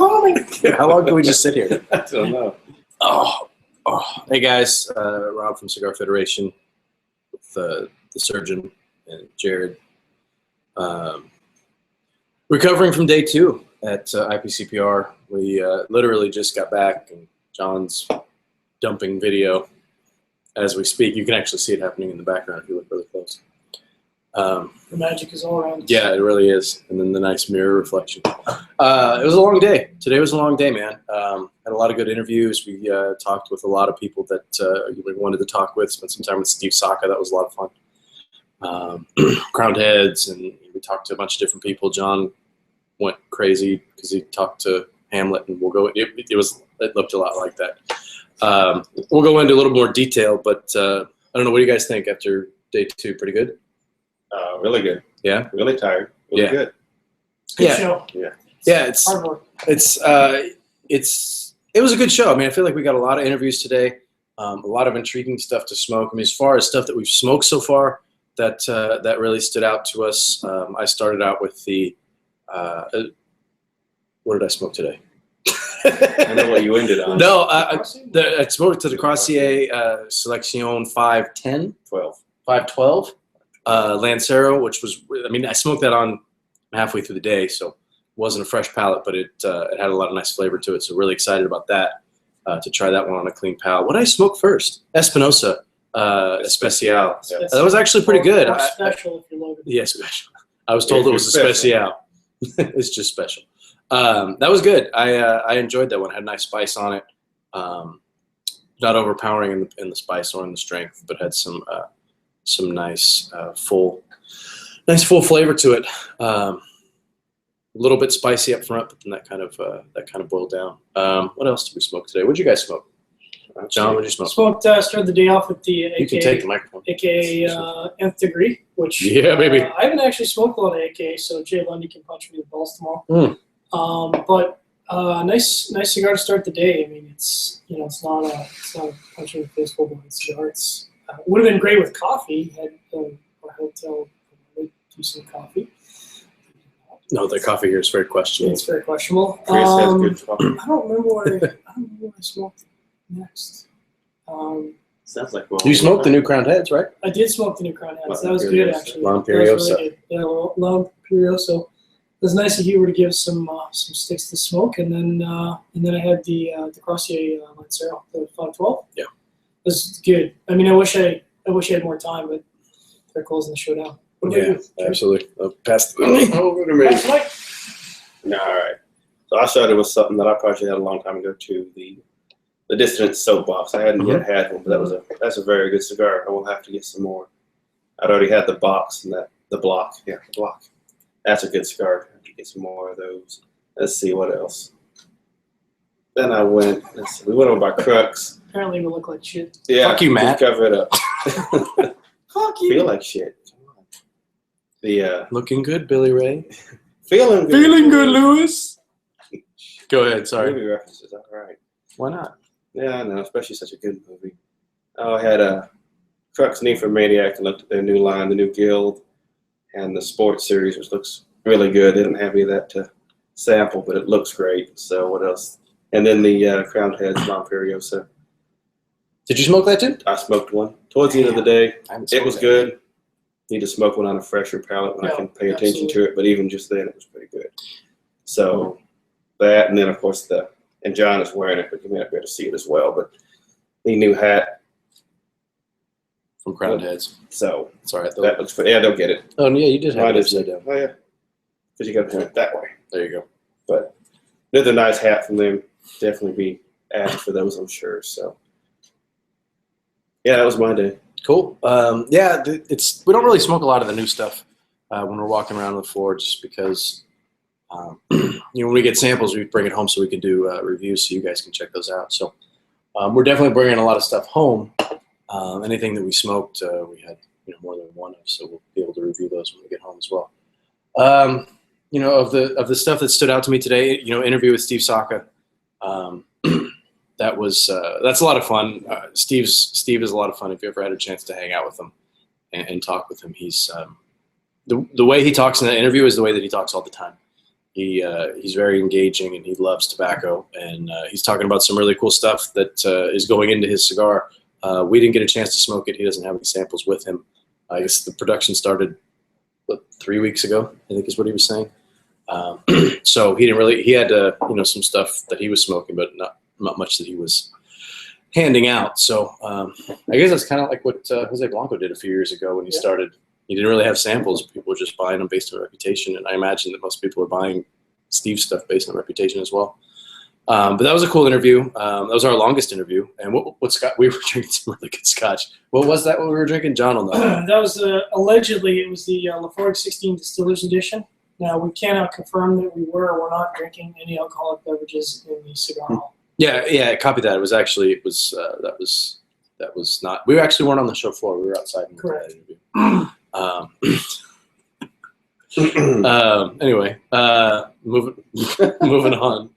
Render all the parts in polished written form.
palming. How long can we just sit here? I don't know. Hey guys, Rob from Cigar Federation with the surgeon and Jared. Recovering from day 2 at IPCPR. We literally just got back, and John's dumping video as we speak. You can actually see it happening in the background if you look really close. The magic is all around us. Yeah, it really is. And then the nice mirror reflection. It was a long day. Today was a long day, man. Had a lot of good interviews. We talked with a lot of people that we wanted to talk with. Spent some time with Steve Saka. That was a lot of fun. Crowned heads, and we talked to a bunch of different people. John went crazy because he talked to Hamlet, and we'll go. It looked a lot like that. We'll go into a little more detail, but I don't know. What do you guys think after day 2? Pretty good. Really good. Yeah. Really tired. Really good. Good show. Yeah. Yeah. It's hard work. It was a good show. I mean, I feel like we got a lot of interviews today. A lot of intriguing stuff to smoke. I mean, as far as stuff that we've smoked so far, that really stood out to us. I started out with the what did I smoke today? I know what you ended on. No, I smoked to the Crossier Selection 510, 512 Lancero, which was, I mean, I smoked that on halfway through the day, so it wasn't a fresh palate, but it had a lot of nice flavor to it. So really excited about that, to try that one on a clean palate. What did I smoke first? Espinosa Especial. Yeah. That was actually pretty good. Or special if you're loaded. Yes, special. I was told it was a special. It's just special. That was good. I enjoyed that one. Had a nice spice on it. Not overpowering in the spice or in the strength, but had some nice full flavor to it. A little bit spicy up front, but then that kind of boiled down. What else did we smoke today? What did you guys smoke? John, what did you smoke? Started the day off with the You can take the microphone. AKA Nth Degree, which yeah, baby. I haven't actually smoked a lot of AKA, so Jay Lundy can punch me in the balls tomorrow. But nice cigar to start the day. I mean, it's not a punching the face full blown cigar. It would have been great with coffee. Had our hotel do some coffee. No, the coffee here is very questionable. It's very questionable. Chris has good coffee. I don't remember what I smoked next. Sounds like You smoked the new Crowned Heads, right? I did smoke the new Crown Heads. That was Imperioso. good, actually. La That was really Imperiosa. good. Yeah, La Imperiosa. It was nice of you to give some sticks to smoke, and then I had the Crossier Lancero, the 512. Yeah, it was good. I mean, I wish I had more time, but they're closing the show down. What about you? Absolutely. Pass the over to me. Pass the mic. No, all right. So I started with something that I probably had a long time ago too. The Dissident Soapbox. I hadn't yet had one, but that's a very good cigar. I will have to get some more. I'd already had the box and the block. Yeah, the block. That's a good cigar. I have to get some more of those. Let's see what else. Then I went. We went over by Crux. Apparently, we look like shit. Yeah, Fuck you, Matt. Just cover it up. Fuck you. Feel like shit. Looking good, Billy Ray. Feeling good. Feeling good, Lewis. Go ahead. Sorry. Movie references. All right. Why not? Yeah, I know, especially such a good movie. Oh, I had a Crux Nymphomaniac and looked at their new line, the new Guild, and the Sports Series, which looks really good. They didn't have any of that to sample, but it looks great. So what else? And then the Crowned Heads, La Imperiosa. Did you smoke that too? I smoked one towards the end of the day. It was that. good. Need to smoke one on a fresher palate when I Yeah, can pay attention absolutely. to it, but even just then, it was pretty good. So that, and then of course and John is wearing it, but you may not be able to see it as well. But the new hat. From Crowned Heads. So It's all right though. that looks good. Yeah, they'll get it. Oh yeah, you did have Mine it is upside down. Oh yeah, because you got to turn it that way. There you go. But another nice hat from them. Definitely be asked for those, I'm sure. So yeah, that was my day. Cool. Yeah, we don't really smoke a lot of the new stuff when we're walking around the floor, just because when we get samples, we bring it home so we can do reviews, so you guys can check those out. So we're definitely bringing a lot of stuff home. Anything that we smoked, we had more than one of, so we'll be able to review those when we get home as well. Of the stuff that stood out to me today, interview with Steve Saka. That's a lot of fun. Steve is a lot of fun. If you ever had a chance to hang out with him and talk with him, he's the way he talks in that interview is the way that he talks all the time. He's very engaging, and he loves tobacco. And he's talking about some really cool stuff that is going into his cigar. We didn't get a chance to smoke it. He doesn't have any samples with him. I guess the production started 3 weeks ago, I think is what he was saying. So he had some stuff that he was smoking, but not much that he was handing out. So I guess that's kind of like what Jose Blanco did a few years ago when he started. He didn't really have samples. People were just buying them based on reputation, and I imagine that most people are buying Steve's stuff based on reputation as well. But that was a cool interview. That was our longest interview. And what Scott? We were drinking some really good scotch. What was that? What we were drinking? John will know. That was allegedly it was the Laphroaig 16 Distillers Edition. Now we cannot confirm that we were or were not drinking any alcoholic beverages in the cigar hall. Yeah. Copy that. It was actually that was not. We actually weren't on the show floor. We were outside. Correct. Anyway, moving on.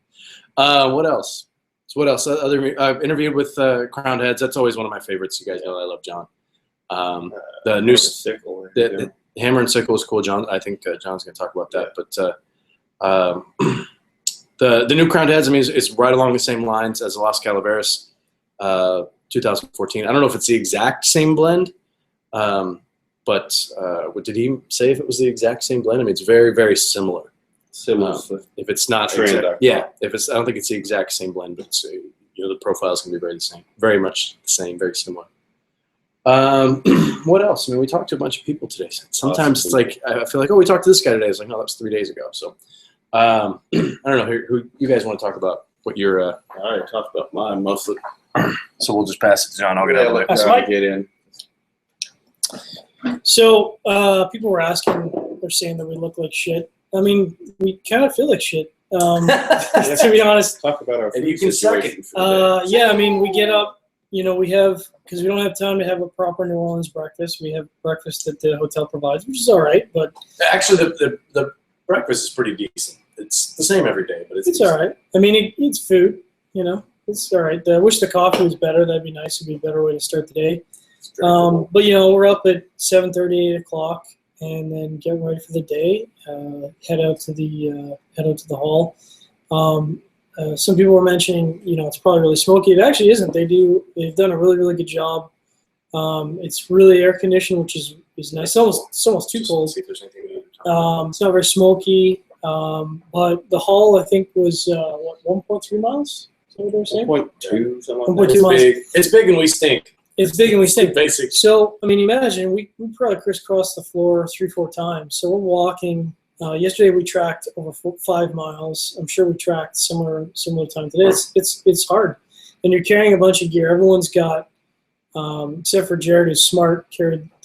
What else? So what else? I've interviewed with Crowned Heads. That's always one of my favorites. You guys know I love John. The new Sickle. the Hammer and Sickle is cool. John, I think John's going to talk about that. But the new Crowned Heads, I mean, is right along the same lines as the Las Calaveras 2014. I don't know if it's the exact same blend. But what did he say? If it was the exact same blend, I mean, it's very, very similar. Similar. If it's not, if it's, I don't think it's the exact same blend, but it's, the profiles can be very much the same, very similar. What else? I mean, we talked to a bunch of people today. Sometimes it's like I feel like, oh, we talked to this guy today. It's like, no, that was 3 days ago. So I don't know. Who you guys want to talk about? What your I already talked about mine mostly. So we'll just pass it to John. I'll get out of the way. That's fine. Get in. So people were asking, they're saying that we look like shit. I mean, we kind of feel like shit, to be honest. Talk about our And food you can suck situation it. for the day. Yeah, I mean, we get up, we have, because we don't have time to have a proper New Orleans breakfast. We have breakfast that the hotel provides, which is all right, but Actually, the breakfast is pretty decent. It's the same every day, but it's all right. I mean, it's food, it's all right. I wish the coffee was better. That'd be nice. It'd be a better way to start the day. But we're up at 7:30, 8 o'clock, and then getting ready for the day. Head out to the hall. Some people were mentioning, it's probably really smoky. It actually isn't. They've done a really, really good job. It's really air conditioned, which is nice. It's almost too cold. It's not very smoky. But the hall, I think, was 1.3 miles. Is that what they were saying? 1.2, something like 1.2 that. miles. It's big and we stink. It's big and we stink. Basic. So, I mean, imagine we probably crisscrossed the floor 3-4 times. So we're walking. Yesterday we tracked over 5 miles. I'm sure we tracked similar time today. It's hard, and you're carrying a bunch of gear. Everyone's got, except for Jared, who's smart,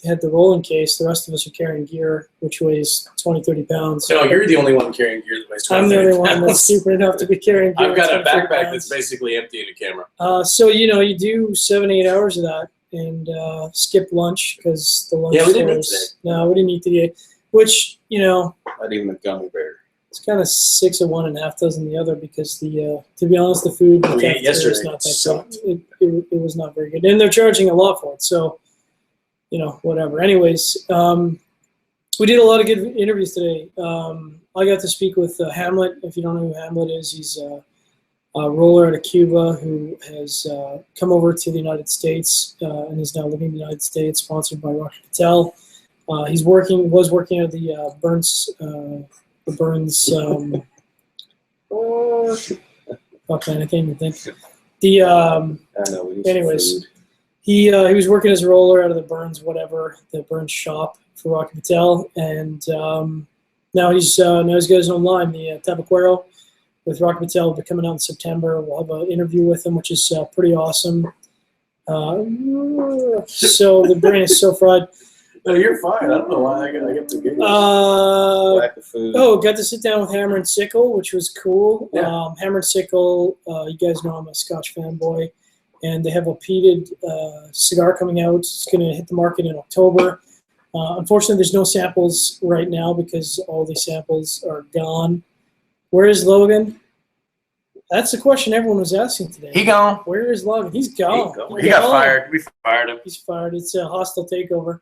had the rolling case. The rest of us are carrying gear, which weighs 20, 30 pounds. No, you're the only one carrying gear that weighs 20 I'm the only one pounds. that's stupid enough to be carrying gear. I've got a 20, 30 backpack pounds. that's basically empty and a camera. So you do 7-8 hours of that and skip lunch because the lunch. Yeah, we didn't eat stores- today. No, we didn't eat today. Which Not even a gummy bear. it's kind of 6 of one and half dozen the other because to be honest, the food We ate yesterday. is not that good. It was not very good, and they're charging a lot for it. So whatever. Anyways, we did a lot of good interviews today. I got to speak with Hamlet. If you don't know who Hamlet is, he's a roller out of Cuba who has come over to the United States and is now living in the United States, sponsored by Rocky Patel. Was working at the Burns. Fuck man, I can't even think. I know. We need some Anyways. food. He was working as a roller out of the Burns shop for Rocky Patel, and now he's got his own line, the Tabaquero, with Rocky Patel, will be coming out in September. We'll have an interview with him, which is pretty awesome. So the brain is so fried. No, you're fine. I don't know why I get to get Lack of food. Got to sit down with Hammer and Sickle, which was cool. Yeah. Hammer and Sickle, you guys know I'm a Scotch fanboy, and they have a peated cigar coming out. It's going to hit the market in October. Unfortunately, there's no samples right now because all the samples are gone. Where is Logan? That's the question everyone was asking today. He gone. Where is Logan? He's gone. He got fired. We fired him. He's fired. It's a hostile takeover.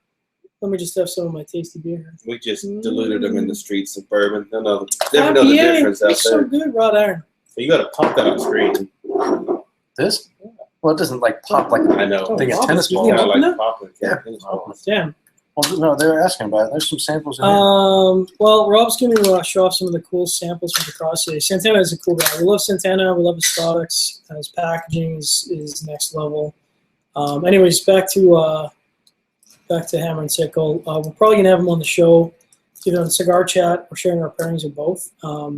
Let me just have some of my tasty beer. We just diluted them in the streets of bourbon. I know the difference out it's so there. good, wrought iron. So you got to pop that on screen. This? Well, it doesn't like pop like I know. a thing of tennis You ball. can Kind of open like it? popping. Yeah. Tennis balls. Damn. Well, no, they were asking about it. There's some samples in here. Well, Rob's going to show off some of the cool samples from the cross day. Santana is a cool guy. We love Santana. We love his products. His packaging is next level. Anyways, back to Hammer and Sickle. We're probably gonna have him on the show, either on Cigar Chat or sharing our pairings or both.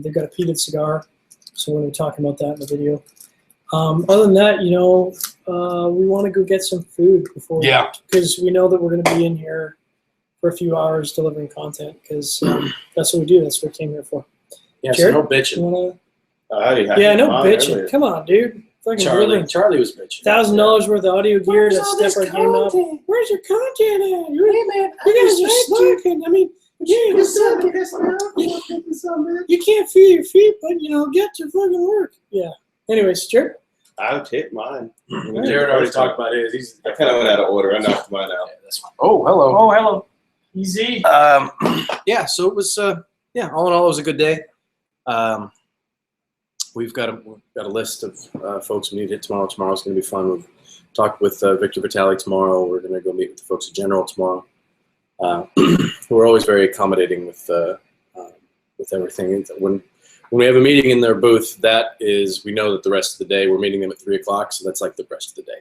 They've got a peated cigar, so we're gonna be talking about that in the video. Other than that, we want to go get some food before, because we know that we're gonna be in here for a few hours delivering content, because that's what we do. That's what we came here for. Yeah, Jared, so no bitching. you wanna? Yeah, no bitching. Come on, dude. Fucking delivering Charlie was bitching. $1,000 worth of audio gear to step our game up. Where's your content at? Hey man, you guys are slacking. I mean, you can't feel your feet, but get to fucking work. Yeah. Anyways, Jared. I'll tip mine. Jared already talked about his. I kind of went out of order. I knocked mine out. Yeah, that's fine. Oh, hello. Oh, hello. Easy. Yeah. So it was. All in all, it was a good day. We've got a list of folks we need to hit tomorrow. Tomorrow's going to be fun. We've talked with Victor Vitale tomorrow. We're going to go meet with the folks at General tomorrow. We're always very accommodating with everything. When we have a meeting in their booth, we know that the rest of the day we're meeting them at 3 o'clock, so that's like the rest of the day.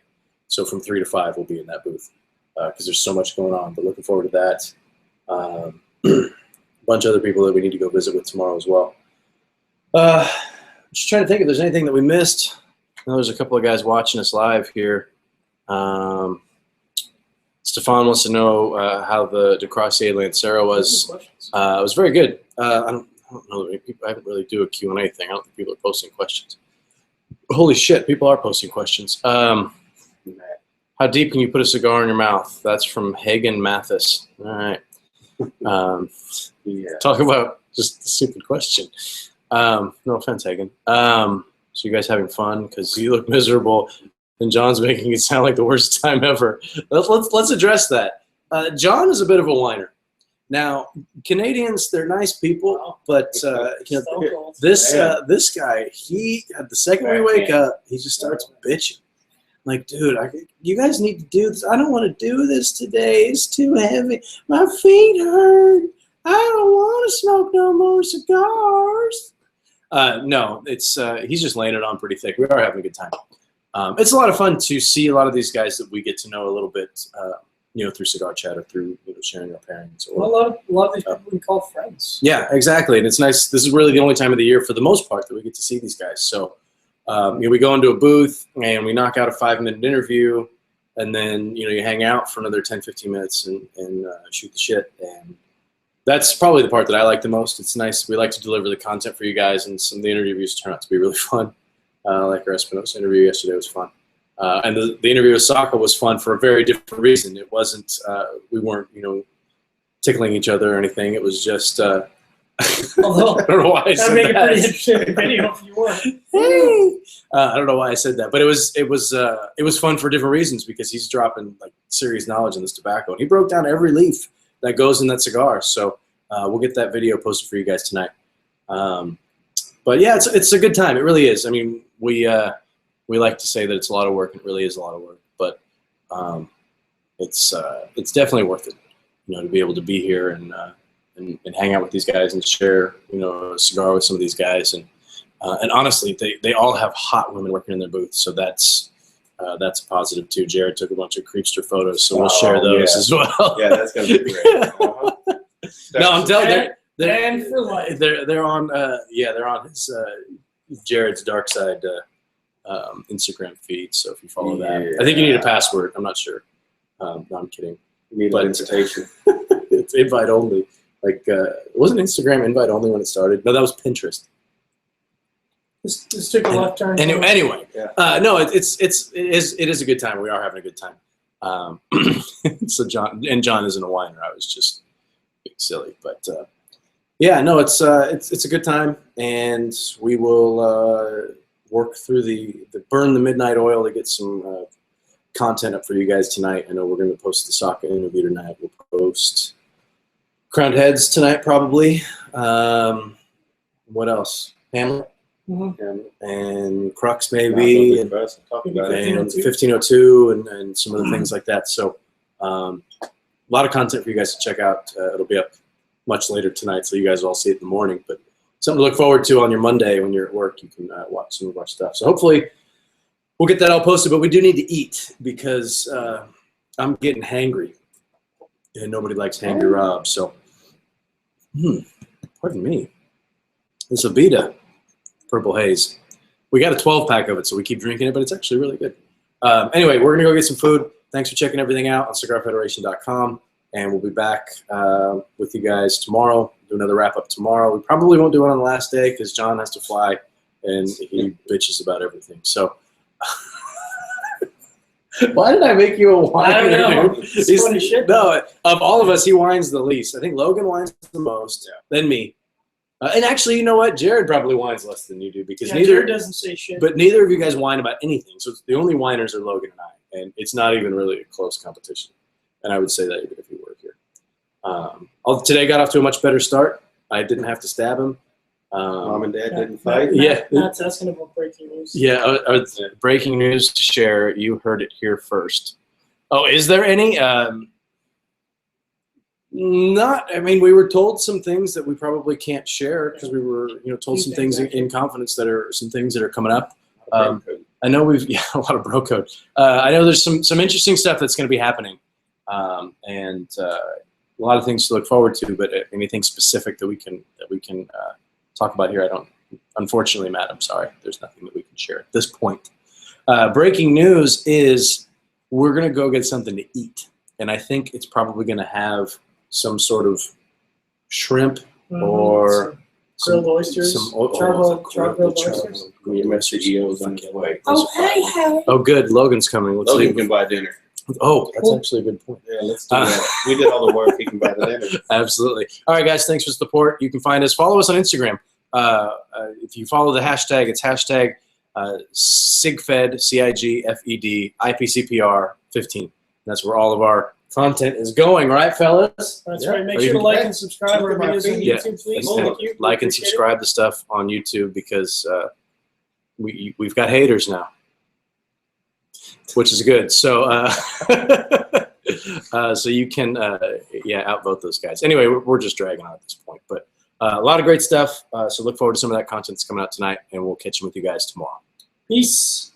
So from 3 to 5, we'll be in that booth because there's so much going on. But looking forward to that. A bunch of other people that we need to go visit with tomorrow as well. Just trying to think if there's anything that we missed. I know there's a couple of guys watching us live here. Stefan wants to know how the DeCrossier Lancero was. It was very good. I don't know. I haven't really do a Q&A thing. I don't think people are posting questions. Holy shit, people are posting questions. How deep can you put a cigar in your mouth? That's from Hagen Mathis. All right. Talk about just a stupid question. No offense, Hagen. So you guys having fun? Because you look miserable, and John's making it sound like the worst time ever. Let's address that. John is a bit of a whiner. Now, Canadians, they're nice people, but this guy, the second we wake up, he just starts bitching. Like, dude, you guys need to do this. I don't want to do this today. It's too heavy. My feet hurt. I don't want to smoke no more cigars. No, he's just laying it on pretty thick. We are having a good time. It's a lot of fun to see a lot of these guys that we get to know a little bit, through Cigar Chat or through sharing our pairings. Or, a lot of these people we call friends. Yeah, exactly, and it's nice. This is really the only time of the year, for the most part, that we get to see these guys. So, we go into a booth and we knock out a 5-minute interview, and then you hang out for another 10-15 minutes and shoot the shit. And that's probably the part that I like the most. It's nice. We like to deliver the content for you guys, and some of the interviews turn out to be really fun. Like our Espinosa interview yesterday was fun. And the interview with Saka was fun for a very different reason. It wasn't, we weren't, tickling each other or anything. It was just, Although, I don't know why I said that'd make that. a pretty interesting video if you were. Hey! I don't know why I said that, but it was fun for different reasons, because he's dropping like serious knowledge in this tobacco, and he broke down every leaf that goes in that cigar. So we'll get that video posted for you guys tonight. But yeah, it's a good time. It really is. I mean, we like to say that it's a lot of work. It really is a lot of work, but it's definitely worth it. To be able to be here and hang out with these guys and share a cigar with some of these guys, and honestly, they all have hot women working in their booth, so that's a positive too. Jared took a bunch of creepster photos, so we'll share those as well. Yeah, that's gonna be great. No, I'm telling you. And for life. They're on they're on his Jared's Dark Side Instagram feed. So if you follow that, I think you need a password. I'm not sure. No, I'm kidding. You need an invitation. It's invite only. Like wasn't Instagram invite only when it started? No, that was Pinterest. Just took a left turn. Anyway, Yeah. no, it is a good time. We are having a good time. So John isn't a whiner. I was just being silly, but yeah, no, it's a good time, and we will work through the burn the midnight oil to get some content up for you guys tonight. I know we're going to post the soccer interview tonight. We'll post Crowned Heads tonight probably. What else? Hamlet. And Crux maybe, and 1502 and some other things like that. So a lot of content for you guys to check out. It'll be up much later tonight, so you guys will all see it in the morning. But something to look forward to on your Monday when you're at work. You can watch some of our stuff. So hopefully we'll get that all posted. But we do need to eat because I'm getting hangry, and nobody likes hangry Rob. So, pardon me. This Avita Purple Haze. We got a 12-pack of it, so we keep drinking it, but it's actually really good. Anyway, we're going to go get some food. Thanks for checking everything out on cigarfederation.com, and we'll be back with you guys tomorrow. Do another wrap-up tomorrow. We probably won't do it on the last day because John has to fly, and he bitches about everything. So why did I make you a whiner? I don't know. It's funny shit. No, of all of us, he whines the least. I think Logan whines the most, then me. And actually, you know what? Jared probably whines less than you do because Jared doesn't say shit. But neither of you guys whine about anything. So the only whiners are Logan and I, and it's not even really a close competition. And I would say that even if you were here. Today got off to a much better start. I didn't have to stab him. Mom and Dad didn't fight. Matt's asking about breaking news. Yeah, breaking news to share. You heard it here first. Oh, is there any? Not. I mean, we were told some things that we probably can't share because we were, told some things in confidence that are some things that are coming up. I know we've a lot of bro code. I know there's some interesting stuff that's going to be happening, and a lot of things to look forward to. But anything specific that we can talk about here, I don't. Unfortunately, Matt, I'm sorry. There's nothing that we can share at this point. Breaking news is we're going to go get something to eat, and I think it's probably going to have some sort of shrimp or grilled oysters, char-grilled oysters. Oh, hey. Oh, good. Logan's coming. Let's Logan can buy dinner. Oh, that's actually a good point. Yeah, let's do that. We did all the work. He can buy the dinner. Absolutely. All right, guys. Thanks for the support. You can find us. Follow us on Instagram. If you follow the hashtag, it's hashtag SIGFED, CIGFED, IPCPR 15. That's where all of our content is going, right, fellas? That's right. Make sure to like and subscribe to our videos on YouTube, please. Thank you. Like and subscribe to stuff on YouTube because we've got haters now, which is good. So so you can outvote those guys. Anyway, we're just dragging on at this point, but a lot of great stuff. So look forward to some of that content that's coming out tonight, and we'll catch you with you guys tomorrow. Peace.